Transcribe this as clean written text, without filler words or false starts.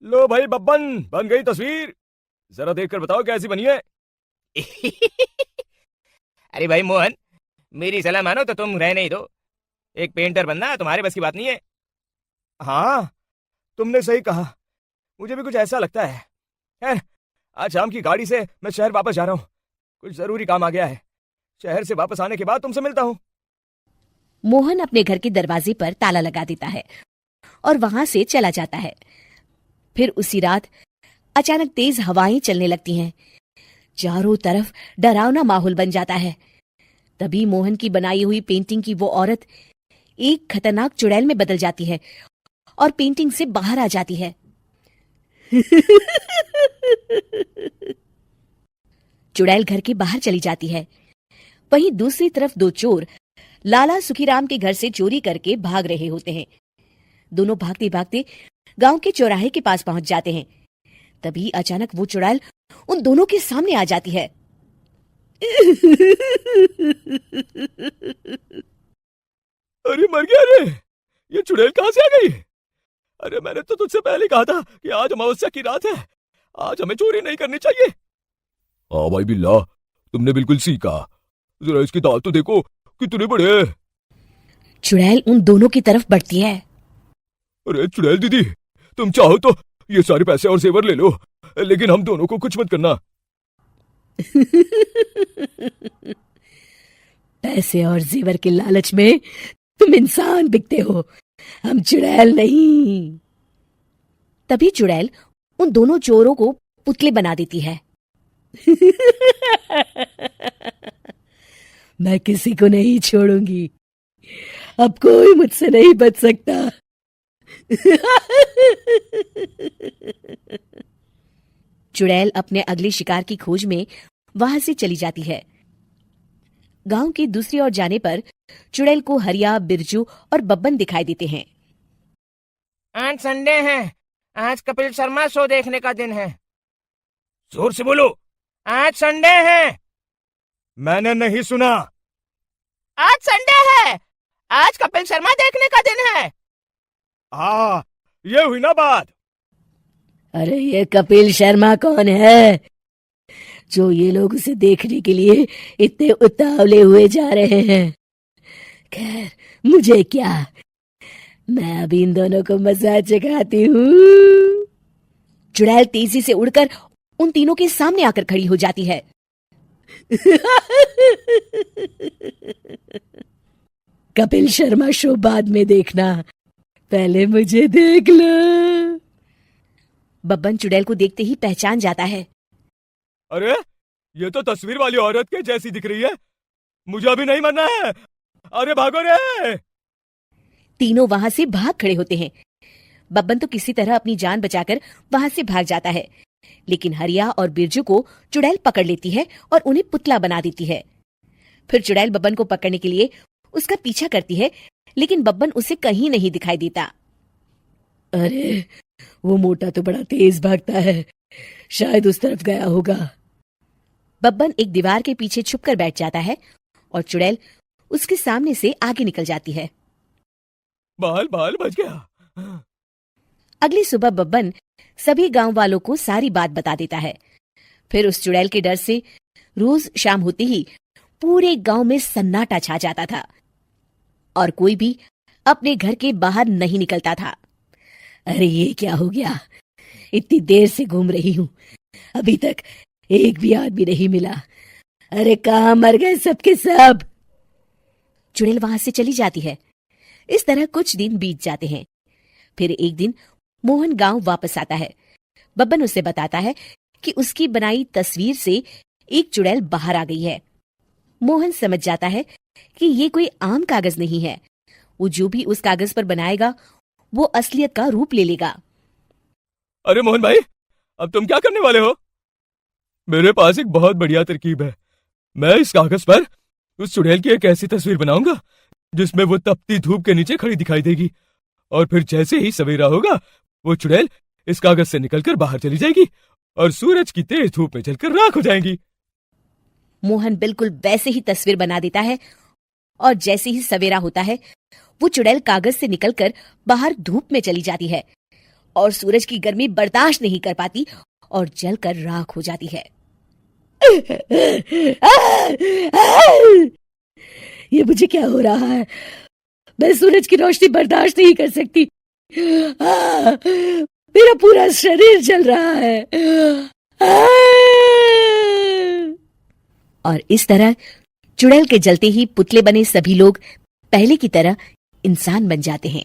लो भाई बब्बन, बन गई तस्वीर। जरा देखकर बताओ कैसी बनी है। अरे भाई मोहन, मेरी सलाह मानो तो तुम रहने ही दो। एक पेंटर बनना तुम्हारे बस की बात नहीं है। हाँ, तुमने सही कहा। मुझे भी कुछ ऐसा लगता है। खैर, आज शाम की गाड़ी से मैं शहर वापस जा रहा हूँ। कुछ जरूरी काम आ गया है। शहर से वापस आने के बाद तुमसे मिलता हूँ। मोहन अपने घर के दरवाजे पर ताला लगा देता है और वहां से चला जाता है। फिर उसी रात अचानक तेज हवाएं चलने लगती हैं। चारों तरफ डरावना माहौल बन जाता है। तभी मोहन की बनाई हुई पेंटिंग की वो औरत एक खतरनाक चुड़ैल में बदल जाती है और पेंटिंग से बाहर आ जाती है। चुड़ैल घर के बाहर चली जाती है। वहीं दूसरी तरफ दो चोर लाला सुखीराम के घर से चोरी करके भाग रहे होते हैं। दोनों भागते भागते गांव के चौराहे के पास पहुंच जाते हैं। तभी अचानक वो चुड़ैल उन दोनों के सामने आ जाती है। अरे मर गया रे। ये चुड़ैल कहाँ से आ गई? अरे मैंने तो तुझसे पहले कहा था कि आज अमावस्या की रात है। आज हमें चोरी नहीं करनी चाहिए। हाँ भाई बिल्ला, तुमने बिल्कुल सही कहा। जरा इसके दांत तो देखो, कितने बड़े हैं। चुड़ैल उन दोनों की तरफ बढ़ती है। अरे चुड़ैल दीदी, तुम चाहो तो ये सारे पैसे और जेवर ले लो, लेकिन हम दोनों को कुछ मत करना। पैसे और जेवर के लालच में तुम इंसान बिकते हो, हम चुड़ैल नहीं। तभी चुड़ैल उन दोनों चोरों को पुतले बना देती है। मैं किसी को नहीं छोड़ूंगी। अब कोई मुझसे नहीं बच सकता। चुड़ैल अपने अगले शिकार की खोज में वहां से चली जाती है। गांव की दूसरी ओर जाने पर चुड़ैल को हरिया, बिरजू और बब्बन दिखाई देते हैं। आज संडे है। आज कपिल शर्मा शो देखने का दिन है। जोर से बोलो, आज संडे है। मैंने नहीं सुना। आज संडे है। आज कपिल शर्मा देखने का दिन है। हाँ, ये हुई ना बात। अरे ये कपिल शर्मा कौन है जो ये लोग उसे देखने के लिए इतने उतावले हुए जा रहे हैं? खैर, मुझे क्या, मैं अभी इन दोनों को मजा चखाती हूँ। चुड़ैल तेजी से उड़कर उन तीनों के सामने आकर खड़ी हो जाती है। कपिल शर्मा शो बाद में देखना, पहले मुझे देख लो। बब्बन चुड़ैल को देखते ही पहचान जाता है। अरे ये तो तस्वीर वाली औरत के जैसी दिख रही है। मुझे अभी नहीं मरना है। अरे भागो रे। तीनों वहां से भाग खड़े होते हैं। बब्बन तो किसी तरह अपनी जान बचाकर वहां से भाग जाता है, लेकिन हरिया और बिरजू को चुड़ैल पकड़ लेती है और उन्हें पुतला बना देती है। फिर चुड़ैल बब्बन को पकड़ने के लिए उसका पीछा करती है, लेकिन बब्बन उसे कहीं नहीं दिखाई देता। अरे वो मोटा तो बड़ा तेज भागता है, शायद उस तरफ गया होगा। बब्बन एक दीवार के पीछे छुपकर बैठ जाता है और चुड़ैल उसके सामने से आगे निकल जाती है। बाल बाल बच गया। अगली सुबह बब्बन सभी गांव वालों को सारी बात बता देता है। फिर उस चुड़ैल के डर से रोज शाम होते ही पूरे गांव में सन्नाटा छा जाता था और कोई भी अपने घर के बाहर नहीं निकलता था। अरे ये क्या हो गया? इतनी देर से घूम रही हूं, अभी तक एक भी आदमी नहीं मिला। अरे कहाँ मर गए सबके सब? चुड़ैल वहां से चली जाती है। इस तरह कुछ दिन बीत जाते हैं। फिर एक दिन मोहन गांव वापस आता है। बब्बन उसे बताता है कि उसकी बनाई तस्वीर से एक चुड़ैल बाहर आ गई है। मोहन समझ जाता है कि ये कोई आम कागज नहीं है। वो जो भी उस कागज पर बनाएगा वो असलियत का रूप ले लेगा। अरे मोहन भाई, अब तुम क्या करने वाले हो? मेरे पास एक बहुत बढ़िया तरकीब है। मैं इस कागज पर उस चुड़ैल की एक ऐसी तस्वीर बनाऊंगा जिसमें वो तपती धूप के नीचे खड़ी दिखाई देगी, और फिर जैसे ही सवेरा होगा वो चुड़ैल इस कागज से निकलकर बाहर चली जाएगी और सूरज की तेज धूप में जलकर राख हो जाएंगी। मोहन बिल्कुल वैसे ही तस्वीर बना देता है और जैसे ही सवेरा होता है वो चुड़ैल कागज से निकलकर बाहर धूप में चली जाती है। और सूरज की गर्मी बर्दाश्त नहीं कर पाती और जलकर राख हो जाती है। ये मुझे क्या हो रहा है? मैं सूरज की रोशनी बर्दाश्त नहीं कर सकती। मेरा पूरा शरीर जल रहा है। और इस तरह चुड़ैल के जलते ही पुतले बने सभी लोग पहले की तरह इंसान बन जाते हैं।